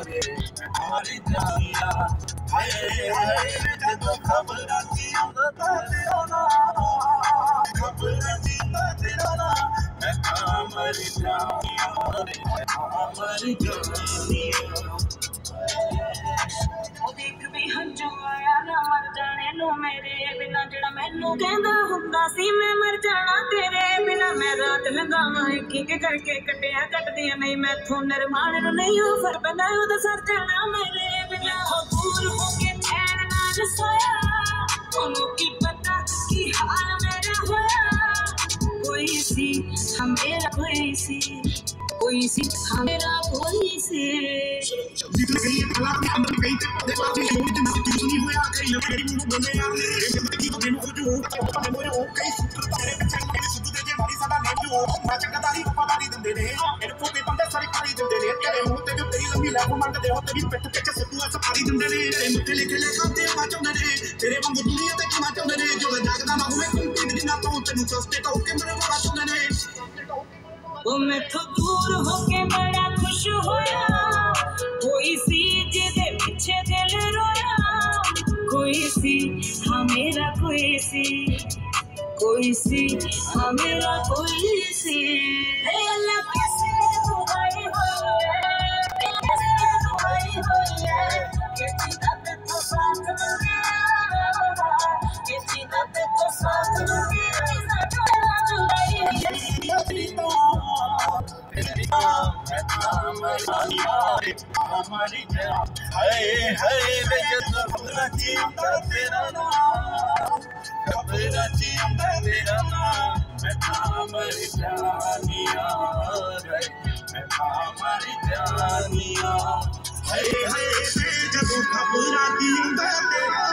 रे मर जानिया हाय हाय जदों खबर आती आंदा तेरा नाम खबर आती तेरा नाम मैं मर जानिया रे मर जानिया देख भी हंजू आया ना मर जाने नु मेरे बिना जड़ा मैनू कहंदा हुंदा सी मैं मर जाना तेरे बिना मैं रात लगावां एक करके कटिया कटदियां नहीं मैथों निर्माण नु नहीं हो फर पैंदा ओदा सर जाना मेरे बिना दूर हो के चैन नाल सोया ओनू की पता की हाल मेरा होया कोई सी हमेरा कोई सी हमेरा कोई सी निकल गई कला के अंदर गई ते पौधे बाजी छोड़ के नाम कुछ नहीं होया कई लगे मुंह बोले यार जिंदगी को दिन हो जो पता मोरे हो कई सूत्र तारे कच्चे मेरे सुध दे जे मारी सादा नेम जो ना चंगदारी पता नहीं दिंदे ने एर पोते बंदे सारे कारी दिंदे ने तेरे मुंह ते जो तेरी लंबी लाख मंगदे हो तेरी पिट ते सिद्धू ऐसा पारी दिंदे ने तेरे मुंह ते लिखे ले खाते बाचोंदे ने तेरे वांगू दुनिया ते किमा चाहुंदे ने जो जागदा ना होवे कुंती दी ना तो तेनु चस्ते तो के मेरे वाला चाहुंदे ने वो मैं तो दूर होके बड़ा खुश होया कोई सी जिदे पीछे दिल रोया कोई सी हाँ मेरा कोई सी हाँ मेरा कोई सी हे अल्लाह कैसे दुआई होई है कि सीधा ते तो साथ लगे कि सीधा ते तो साथ लगे हाय हाय वे जदों खबर आती आंदा तेरा नाम खबर आती आंदा तेरा नाम मैं मर जानिया रे मैं मर जानिया हाय हाय वे जदों खबर आती आंदा तेरा